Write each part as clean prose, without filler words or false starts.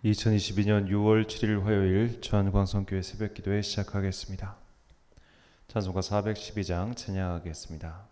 2022년 6월 7일 화요일 주한광성교회 새벽기도회 시작하겠습니다. 찬송가 412장 찬양하겠습니다.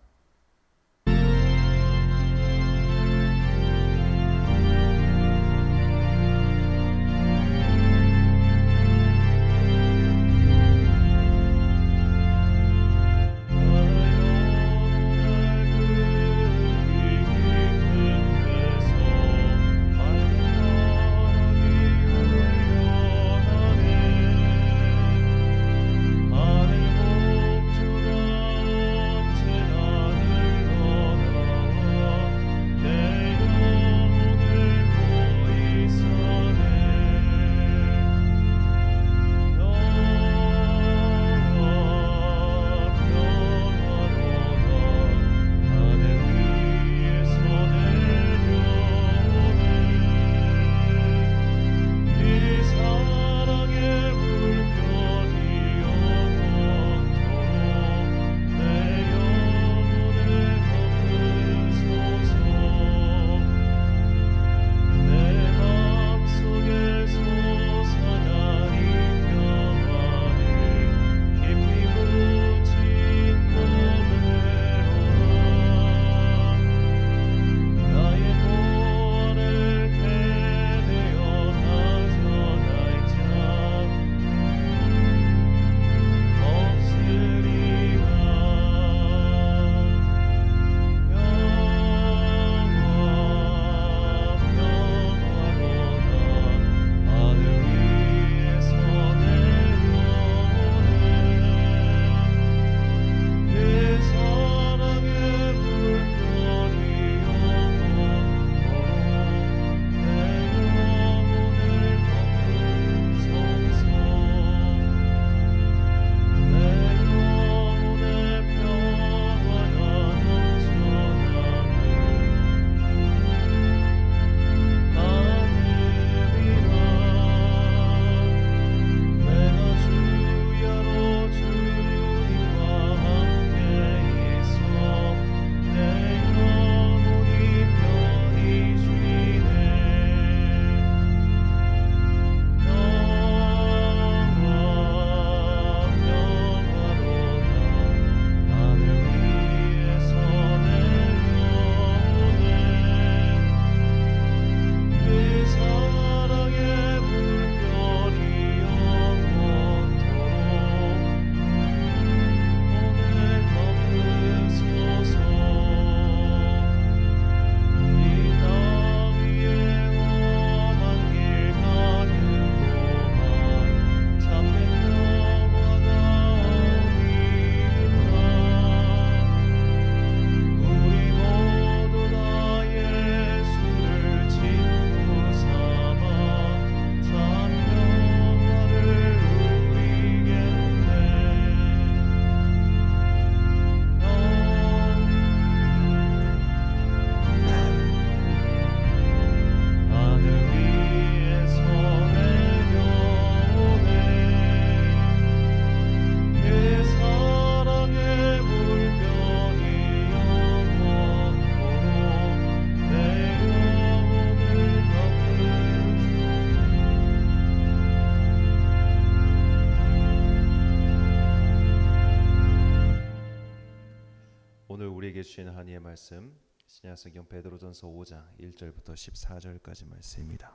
오늘 우리에게 주신 하나님의 말씀 신약성경 베드로전서 5장 1절부터 14절까지 말씀입니다.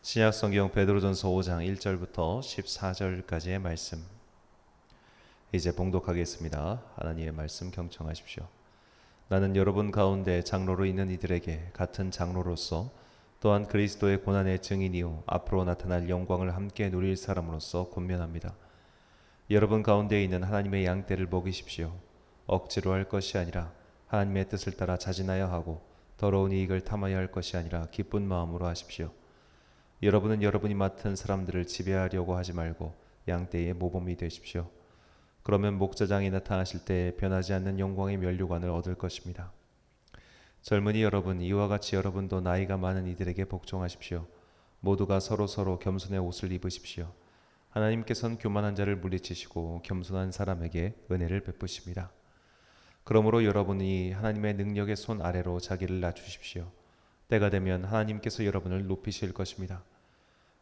신약성경 베드로전서 5장 1절부터 14절까지의 말씀 이제 봉독하겠습니다. 하나님의 말씀 경청하십시오. 나는 여러분 가운데 장로로 있는 이들에게 같은 장로로서 또한 그리스도의 고난의 증인이요 앞으로 나타날 영광을 함께 누릴 사람으로서 권면합니다. 여러분 가운데 있는 하나님의 양떼를 먹이십시오. 억지로 할 것이 아니라 하나님의 뜻을 따라 자진하여 하고 더러운 이익을 탐하여 할 것이 아니라 기쁜 마음으로 하십시오. 여러분은 여러분이 맡은 사람들을 지배하려고 하지 말고 양떼의 모범이 되십시오. 그러면 목자장이 나타나실 때 변하지 않는 영광의 면류관을 얻을 것입니다. 젊은이 여러분, 이와 같이 여러분도 나이가 많은 이들에게 복종하십시오. 모두가 서로 겸손의 옷을 입으십시오. 하나님께서는 교만한 자를 물리치시고 겸손한 사람에게 은혜를 베푸십니다. 그러므로 여러분이 하나님의 능력의 손 아래로 자기를 낮추십시오. 때가 되면 하나님께서 여러분을 높이실 것입니다.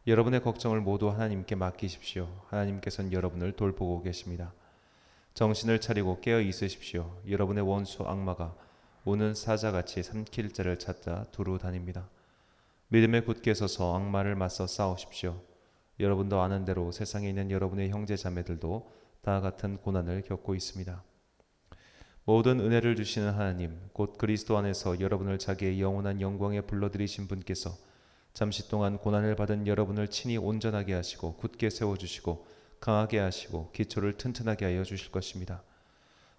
여러분의 걱정을 모두 하나님께 맡기십시오. 하나님께서는 여러분을 돌보고 계십니다. 정신을 차리고 깨어 있으십시오. 여러분의 원수 악마가 우는 사자같이 삼킬 자를 찾아 두루 다닙니다. 믿음에 굳게 서서 악마를 맞서 싸우십시오. 여러분도 아는 대로 세상에 있는 여러분의 형제 자매들도 다 같은 고난을 겪고 있습니다. 모든 은혜를 주시는 하나님, 곧 그리스도 안에서 여러분을 자기의 영원한 영광에 불러들이신 분께서 잠시 동안 고난을 받은 여러분을 친히 온전하게 하시고 굳게 세워주시고 강하게 하시고 기초를 튼튼하게 하여 주실 것입니다.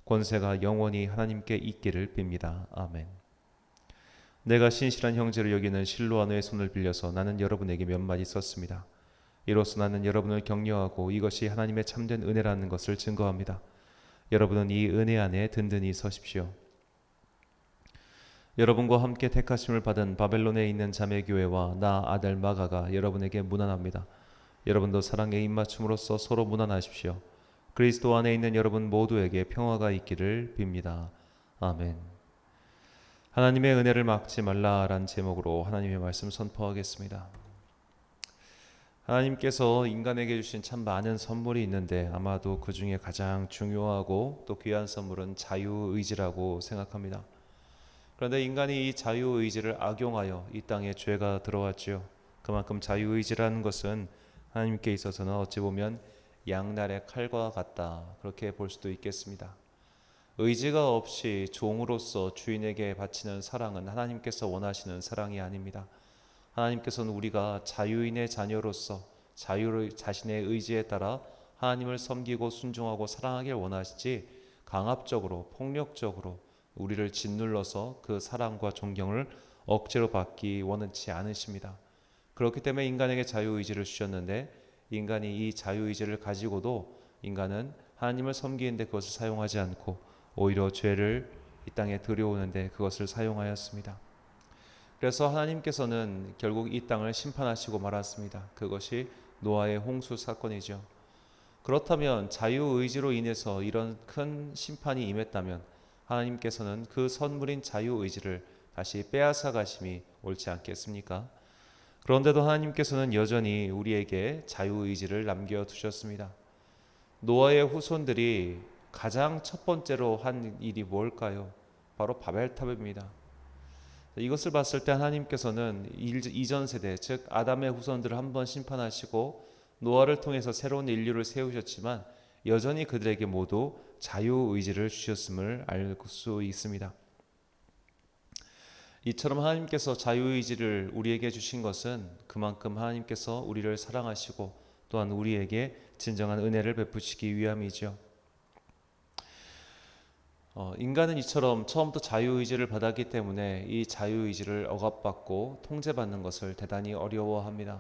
권세가 영원히 하나님께 있기를 빕니다. 아멘. 내가 신실한 형제를 여기는 실로아노의 손을 빌려서 나는 여러분에게 몇 마디 썼습니다. 이로써 나는 여러분을 격려하고 이것이 하나님의 참된 은혜라는 것을 증거합니다. 여러분은 이 은혜 안에 든든히 서십시오. 여러분과 함께 택하심을 받은 바벨론에 있는 자매교회와 나 아들 마가가 여러분에게 문안합니다. 여러분도 사랑의 입맞춤으로써 서로 문안하십시오. 그리스도 안에 있는 여러분 모두에게 평화가 있기를 빕니다. 아멘. 하나님의 은혜를 막지 말라란 제목으로 하나님의 말씀 선포하겠습니다. 하나님께서 인간에게 주신 참 많은 선물이 있는데 아마도 그 중에 가장 중요하고 또 귀한 선물은 자유의지라고 생각합니다. 그런데 인간이 이 자유의지를 악용하여 이 땅에 죄가 들어왔지요. 그만큼 자유의지라는 것은 하나님께 있어서는 어찌 보면 양날의 칼과 같다, 그렇게 볼 수도 있겠습니다. 의지가 없이 종으로서 주인에게 바치는 사랑은 하나님께서 원하시는 사랑이 아닙니다. 하나님께서는 우리가 자유인의 자녀로서 자신의 의지에 따라 하나님을 섬기고 순종하고 사랑하길 원하시지 강압적으로 폭력적으로 우리를 짓눌러서 그 사랑과 존경을 억지로 받기 원치 않으십니다. 그렇기 때문에 인간에게 자유의지를 주셨는데 인간이 이 자유의지를 가지고도 인간은 하나님을 섬기는데 그것을 사용하지 않고 오히려 죄를 이 땅에 들여오는데 그것을 사용하였습니다. 그래서 하나님께서는 결국 이 땅을 심판하시고 말았습니다. 그것이 노아의 홍수 사건이죠. 그렇다면 자유의지로 인해서 이런 큰 심판이 임했다면 하나님께서는 그 선물인 자유의지를 다시 빼앗아 가심이 옳지 않겠습니까? 그런데도 하나님께서는 여전히 우리에게 자유의지를 남겨두셨습니다. 노아의 후손들이 가장 첫 번째로 한 일이 뭘까요? 바로 바벨탑입니다. 이것을 봤을 때 하나님께서는 이전 세대, 즉 아담의 후손들을 한번 심판하시고 노아를 통해서 새로운 인류를 세우셨지만 여전히 그들에게 모두 자유의지를 주셨음을 알 수 있습니다. 이처럼 하나님께서 자유의지를 우리에게 주신 것은 그만큼 하나님께서 우리를 사랑하시고 또한 우리에게 진정한 은혜를 베푸시기 위함이죠. 인간은 이처럼 처음부터 자유의지를 받았기 때문에 이 자유의지를 억압받고 통제받는 것을 대단히 어려워합니다.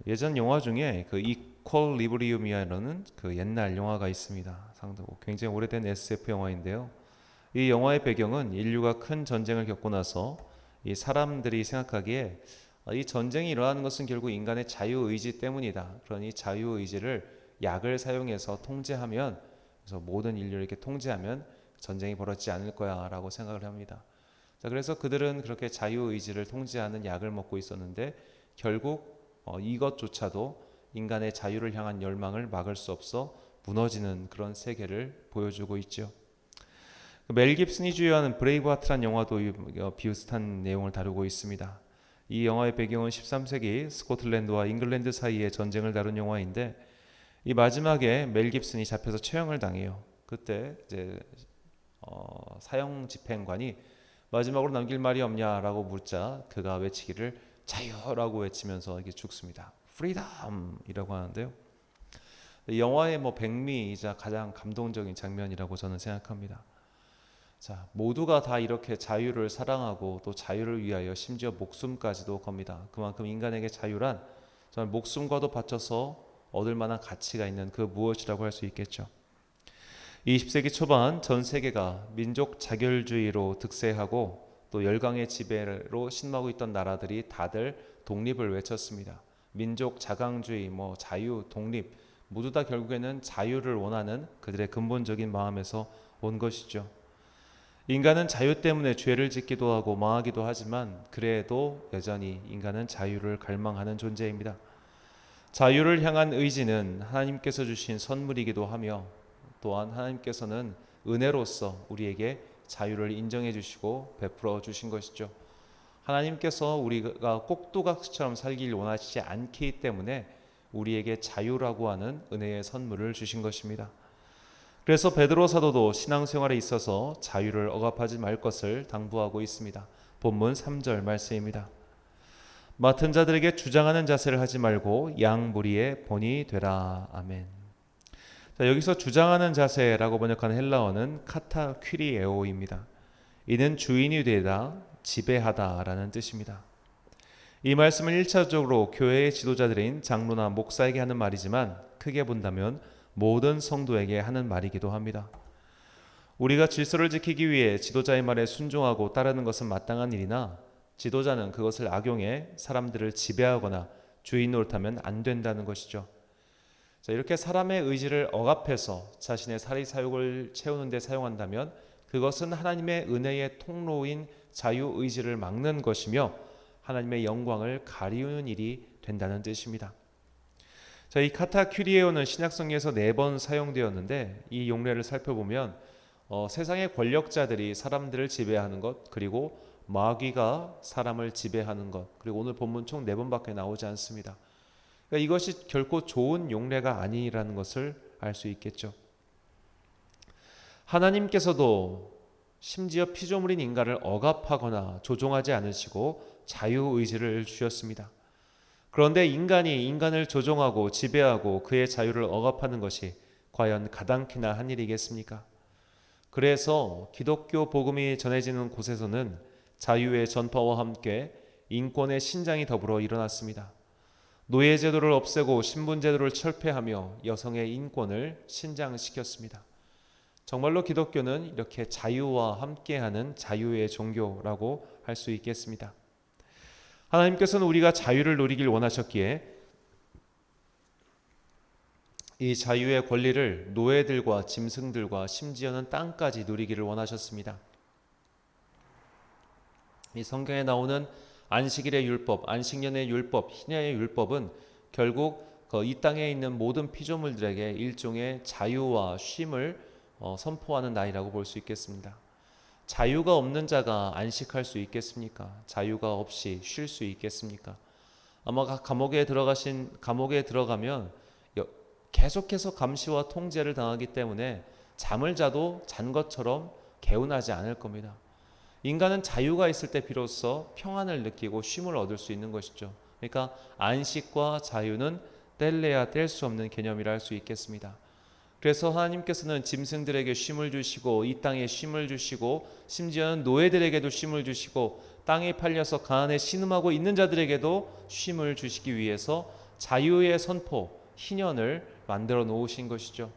예전 영화 중에 그 이퀄리브리움이라는 그 옛날 영화가 있습니다. 상당히 굉장히 오래된 SF 영화인데요. 이 영화의 배경은 인류가 큰 전쟁을 겪고 나서 이 사람들이 생각하기에 이 전쟁이 일어나는 것은 결국 인간의 자유의지 때문이다. 그러니 자유의지를 약을 사용해서 통제하면, 그래서 모든 인류를 이렇게 통제하면 전쟁이 벌어지지 않을 거야 라고 생각을 합니다. 자, 그래서 그들은 그렇게 자유의지를 통제하는 약을 먹고 있었는데 결국 이것조차도 인간의 자유를 향한 열망을 막을 수 없어 무너지는 그런 세계를 보여주고 있죠. 멜 깁슨이 주연한 브레이브하트란 영화도 비슷한 내용을 다루고 있습니다. 이 영화의 배경은 13세기 스코틀랜드와 잉글랜드 사이의 전쟁을 다룬 영화인데 이 마지막에 멜 깁슨이 잡혀서 처형을 당해요. 그때 이제 사형 집행관이 마지막으로 남길 말이 없냐라고 묻자 그가 외치기를 자유라고 외치면서 이게 죽습니다. 프리덤이라고 하는데요. 영화의 백미이자 가장 감동적인 장면이라고 저는 생각합니다. 자, 모두가 다 이렇게 자유를 사랑하고 또 자유를 위하여 심지어 목숨까지도 겁니다. 그만큼 인간에게 자유란 정말 목숨과도 바쳐서 얻을 만한 가치가 있는 그 무엇이라고 할 수 있겠죠. 20세기 초반 전 세계가 민족 자결주의로 득세하고 또 열강의 지배로 신음하고 있던 나라들이 다들 독립을 외쳤습니다. 민족 자강주의, 자유, 독립 모두 다 결국에는 자유를 원하는 그들의 근본적인 마음에서 온 것이죠. 인간은 자유 때문에 죄를 짓기도 하고 망하기도 하지만 그래도 여전히 인간은 자유를 갈망하는 존재입니다. 자유를 향한 의지는 하나님께서 주신 선물이기도 하며 또한 하나님께서는 은혜로서 우리에게 자유를 인정해 주시고 베풀어 주신 것이죠. 하나님께서 우리가 꼭두각시처럼 살길 원하시지 않기 때문에 우리에게 자유라고 하는 은혜의 선물을 주신 것입니다. 그래서 베드로 사도도 신앙생활에 있어서 자유를 억압하지 말 것을 당부하고 있습니다. 본문 3절 말씀입니다. 맡은 자들에게 주장하는 자세를 하지 말고 양무리의 본이 되라. 아멘. 자, 여기서 주장하는 자세라고 번역한 헬라어는 카타퀴리에오입니다. 이는 주인이 되다, 지배하다라는 뜻입니다. 이 말씀은 1차적으로 교회의 지도자들인 장로나 목사에게 하는 말이지만 크게 본다면 모든 성도에게 하는 말이기도 합니다. 우리가 질서를 지키기 위해 지도자의 말에 순종하고 따르는 것은 마땅한 일이나 지도자는 그것을 악용해 사람들을 지배하거나 주인 노릇하면 안 된다는 것이죠. 자, 이렇게 사람의 의지를 억압해서 자신의 사리사욕을 채우는 데 사용한다면 그것은 하나님의 은혜의 통로인 자유의지를 막는 것이며 하나님의 영광을 가리우는 일이 된다는 뜻입니다. 자, 이 카타큐리에오는 신약성경에서 4번 사용되었는데 이 용례를 살펴보면 세상의 권력자들이 사람들을 지배하는 것, 그리고 마귀가 사람을 지배하는 것, 그리고 오늘 본문 총 4번밖에 나오지 않습니다. 그러니까 이것이 결코 좋은 용례가 아니라는 것을 알 수 있겠죠. 하나님께서도 심지어 피조물인 인간을 억압하거나 조종하지 않으시고 자유의지를 주셨습니다. 그런데 인간이 인간을 조종하고 지배하고 그의 자유를 억압하는 것이 과연 가당키나 한 일이겠습니까? 그래서 기독교 복음이 전해지는 곳에서는 자유의 전파와 함께 인권의 신장이 더불어 일어났습니다. 노예제도를 없애고 신분제도를 철폐하며 여성의 인권을 신장시켰습니다. 정말로 기독교는 이렇게 자유와 함께하는 자유의 종교라고 할 수 있겠습니다. 하나님께서는 우리가 자유를 누리길 원하셨기에 이 자유의 권리를 노예들과 짐승들과 심지어는 땅까지 누리기를 원하셨습니다. 이 성경에 나오는 안식일의 율법, 안식년의 율법, 희년의 율법은 결국 이 땅에 있는 모든 피조물들에게 일종의 자유와 쉼을 선포하는 날이라고 볼 수 있겠습니다. 자유가 없는 자가 안식할 수 있겠습니까? 자유가 없이 쉴 수 있겠습니까? 아마 감옥에 들어가면 계속해서 감시와 통제를 당하기 때문에 잠을 자도 잔 것처럼 개운하지 않을 겁니다. 인간은 자유가 있을 때 비로소 평안을 느끼고 쉼을 얻을 수 있는 것이죠. 그러니까 안식과 자유는 뗄래야 뗄 수 없는 개념이라 할 수 있겠습니다. 그래서 하나님께서는 짐승들에게 쉼을 주시고 이 땅에 쉼을 주시고 심지어는 노예들에게도 쉼을 주시고 땅에 팔려서 가난에 신음하고 있는 자들에게도 쉼을 주시기 위해서 자유의 선포, 희년을 만들어 놓으신 것이죠.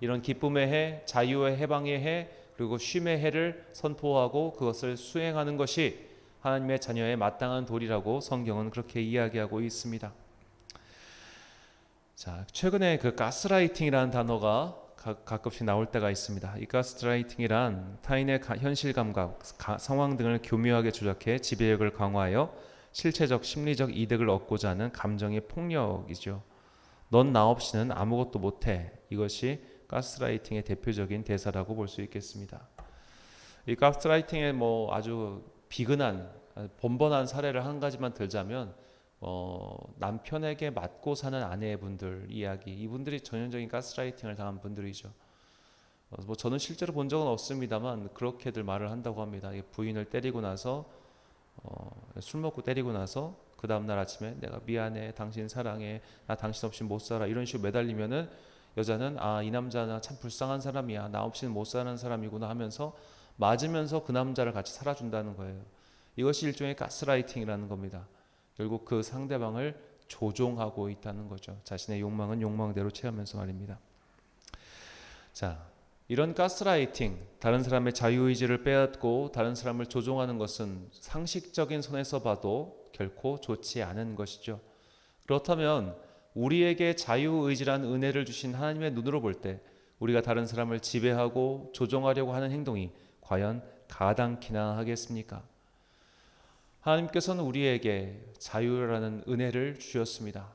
이런 기쁨의 해, 자유의 해방의 해, 그리고 쉼의 해를 선포하고 그것을 수행하는 것이 하나님의 자녀의 마땅한 도리라고 성경은 그렇게 이야기하고 있습니다. 자, 최근에 그 가스라이팅이라는 단어가 가끔씩 나올 때가 있습니다. 이 가스라이팅이란 타인의 현실 감각, 상황 등을 교묘하게 조작해 지배력을 강화하여 실체적, 심리적 이득을 얻고자 하는 감정의 폭력이죠. 넌 나 없이는 아무것도 못해. 이것이 가스라이팅의 대표적인 대사라고 볼 수 있겠습니다. 이 가스라이팅의 아주 비근한 번번한 사례를 한 가지만 들자면 남편에게 맞고 사는 아내분들 이야기, 이분들이 전형적인 가스라이팅을 당한 분들이죠. 저는 실제로 본 적은 없습니다만 그렇게들 말을 한다고 합니다. 부인을 때리고 나서 술 먹고 때리고 나서 그 다음날 아침에 내가 미안해, 당신 사랑해, 나 당신 없이 못 살아, 이런 식으로 매달리면은 여자는 이 남자는 참 불쌍한 사람이야, 나 없이는 못 사는 사람이구나 하면서 맞으면서 그 남자를 같이 살아준다는 거예요. 이것이 일종의 가스라이팅이라는 겁니다. 결국 그 상대방을 조종하고 있다는 거죠. 자신의 욕망은 욕망대로 채우면서 말입니다. 자, 이런 가스라이팅, 다른 사람의 자유의지를 빼앗고 다른 사람을 조종하는 것은 상식적인 선에서 봐도 결코 좋지 않은 것이죠. 그렇다면 우리에게 자유의지란 은혜를 주신 하나님의 눈으로 볼 때 우리가 다른 사람을 지배하고 조종하려고 하는 행동이 과연 가당키나 하겠습니까? 하나님께서는 우리에게 자유라는 은혜를 주셨습니다.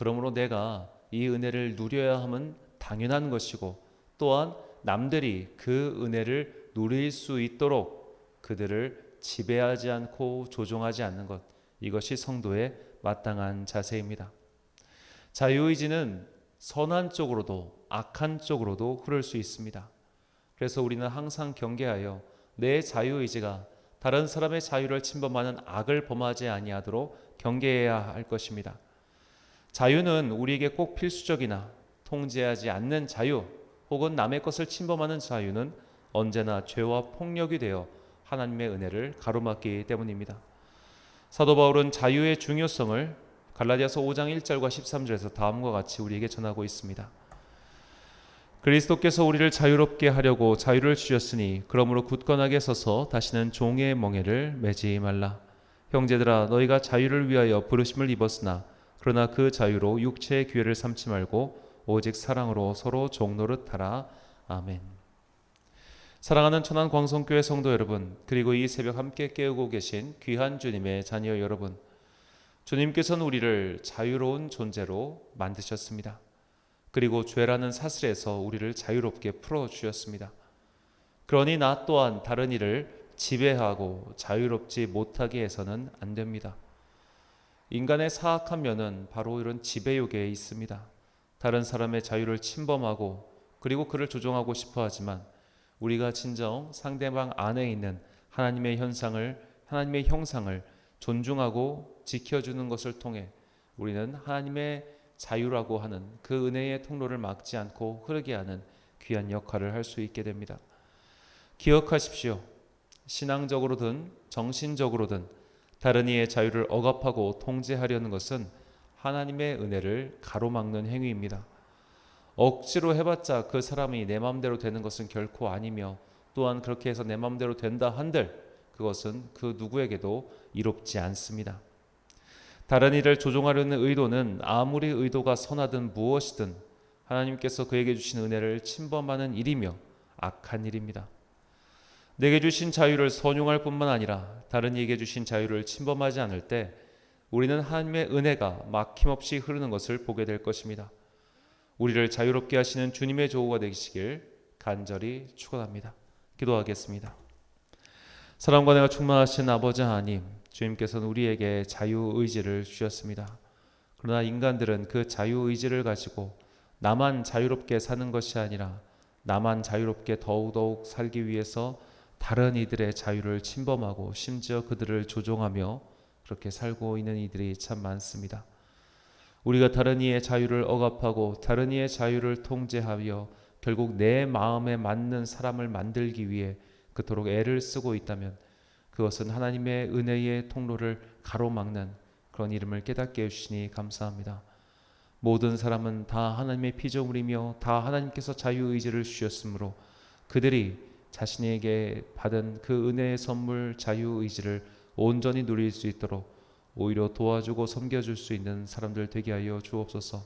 그러므로 내가 이 은혜를 누려야 함은 당연한 것이고 또한 남들이 그 은혜를 누릴 수 있도록 그들을 지배하지 않고 조종하지 않는 것, 이것이 성도의 마땅한 자세입니다. 자유의지는 선한 쪽으로도 악한 쪽으로도 흐를 수 있습니다. 그래서 우리는 항상 경계하여 내 자유의지가 다른 사람의 자유를 침범하는 악을 범하지 아니하도록 경계해야 할 것입니다. 자유는 우리에게 꼭 필수적이나 통제하지 않는 자유 혹은 남의 것을 침범하는 자유는 언제나 죄와 폭력이 되어 하나님의 은혜를 가로막기 때문입니다. 사도 바울은 자유의 중요성을 갈라디아서 5장 1절과 13절에서 다음과 같이 우리에게 전하고 있습니다. 그리스도께서 우리를 자유롭게 하려고 자유를 주셨으니 그러므로 굳건하게 서서 다시는 종의 멍에를 매지 말라. 형제들아 너희가 자유를 위하여 부르심을 입었으나 그러나 그 자유로 육체의 기회를 삼지 말고 오직 사랑으로 서로 종노릇하라. 아멘. 사랑하는 천안 광성교회 성도 여러분, 그리고 이 새벽 함께 깨우고 계신 귀한 주님의 자녀 여러분, 주님께서는 우리를 자유로운 존재로 만드셨습니다. 그리고 죄라는 사슬에서 우리를 자유롭게 풀어주셨습니다. 그러니 나 또한 다른 이를 지배하고 자유롭지 못하게 해서는 안 됩니다. 인간의 사악한 면은 바로 이런 지배욕에 있습니다. 다른 사람의 자유를 침범하고 그리고 그를 조종하고 싶어 하지만 우리가 진정 상대방 안에 있는 하나님의 형상을 존중하고 지켜주는 것을 통해 우리는 하나님의 자유라고 하는 그 은혜의 통로를 막지 않고 흐르게 하는 귀한 역할을 할 수 있게 됩니다. 기억하십시오. 신앙적으로든 정신적으로든 다른 이의 자유를 억압하고 통제하려는 것은 하나님의 은혜를 가로막는 행위입니다. 억지로 해봤자 그 사람이 내 마음대로 되는 것은 결코 아니며 또한 그렇게 해서 내 마음대로 된다 한들 그것은 그 누구에게도 이롭지 않습니다. 다른 이를 조종하려는 의도는 아무리 의도가 선하든 무엇이든 하나님께서 그에게 주신 은혜를 침범하는 일이며 악한 일입니다. 내게 주신 자유를 선용할 뿐만 아니라 다른 이에게 주신 자유를 침범하지 않을 때 우리는 하나님의 은혜가 막힘없이 흐르는 것을 보게 될 것입니다. 우리를 자유롭게 하시는 주님의 조우가 되시길 간절히 축원합니다. 기도하겠습니다. 사랑과 은혜가 충만하신 아버지 하나님, 주님께서는 우리에게 자유의지를 주셨습니다. 그러나 인간들은 그 자유의지를 가지고 나만 자유롭게 사는 것이 아니라 나만 자유롭게 더욱더욱 살기 위해서 다른 이들의 자유를 침범하고 심지어 그들을 조종하며 그렇게 살고 있는 이들이 참 많습니다. 우리가 다른 이의 자유를 억압하고 다른 이의 자유를 통제하여 결국 내 마음에 맞는 사람을 만들기 위해 그토록 애를 쓰고 있다면 그것은 하나님의 은혜의 통로를 가로막는 그런 이름을 깨닫게 해주시니 감사합니다. 모든 사람은 다 하나님의 피조물이며 다 하나님께서 자유의지를 주셨으므로 그들이 자신에게 받은 그 은혜의 선물 자유의지를 온전히 누릴 수 있도록 오히려 도와주고 섬겨줄 수 있는 사람들 되게 하여 주옵소서.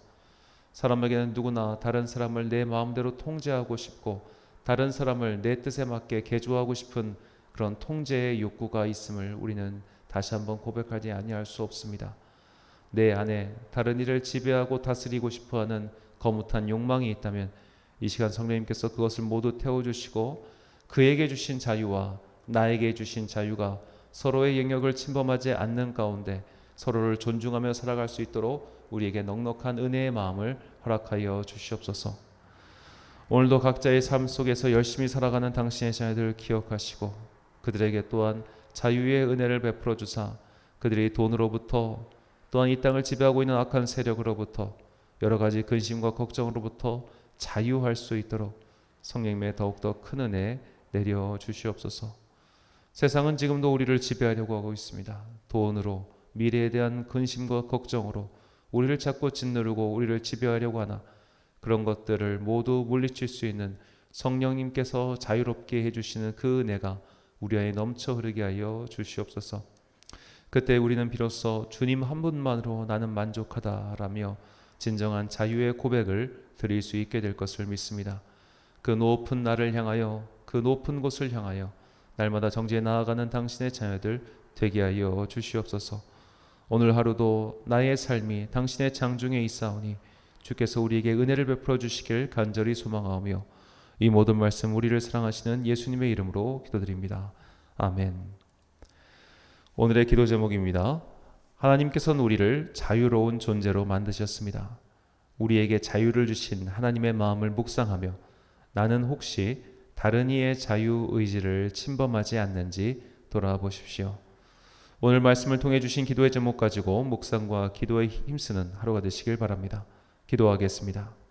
사람에게는 누구나 다른 사람을 내 마음대로 통제하고 싶고 다른 사람을 내 뜻에 맞게 개조하고 싶은 그런 통제의 욕구가 있음을 우리는 다시 한번 고백하지 아니할 수 없습니다. 내 안에 다른 이를 지배하고 다스리고 싶어하는 거뭇한 욕망이 있다면 이 시간 성령님께서 그것을 모두 태워주시고 그에게 주신 자유와 나에게 주신 자유가 서로의 영역을 침범하지 않는 가운데 서로를 존중하며 살아갈 수 있도록 우리에게 넉넉한 은혜의 마음을 허락하여 주시옵소서. 오늘도 각자의 삶 속에서 열심히 살아가는 당신의 자녀들을 기억하시고 그들에게 또한 자유의 은혜를 베풀어 주사 그들이 돈으로부터 또한 이 땅을 지배하고 있는 악한 세력으로부터 여러 가지 근심과 걱정으로부터 자유할 수 있도록 성령님의 더욱더 큰 은혜 내려 주시옵소서. 세상은 지금도 우리를 지배하려고 하고 있습니다. 돈으로, 미래에 대한 근심과 걱정으로 우리를 자꾸 짓누르고 우리를 지배하려고 하나 그런 것들을 모두 물리칠 수 있는 성령님께서 자유롭게 해주시는 그 은혜가 우리 안에 넘쳐 흐르게 하여 주시옵소서. 그때 우리는 비로소 주님 한 분만으로 나는 만족하다라며 진정한 자유의 고백을 드릴 수 있게 될 것을 믿습니다. 그 높은 날을 향하여 그 높은 곳을 향하여 날마다 정지에 나아가는 당신의 자녀들 되게 하여 주시옵소서. 오늘 하루도 나의 삶이 당신의 장중에 있사오니 주께서 우리에게 은혜를 베풀어 주시길 간절히 소망하오며 이 모든 말씀 우리를 사랑하시는 예수님의 이름으로 기도드립니다. 아멘. 오늘의 기도 제목입니다. 하나님께서는 우리를 자유로운 존재로 만드셨습니다. 우리에게 자유를 주신 하나님의 마음을 묵상하며 나는 혹시 다른 이의 자유의지를 침범하지 않는지 돌아보십시오. 오늘 말씀을 통해 주신 기도의 제목 가지고 묵상과 기도에 힘쓰는 하루가 되시길 바랍니다. 기도하겠습니다.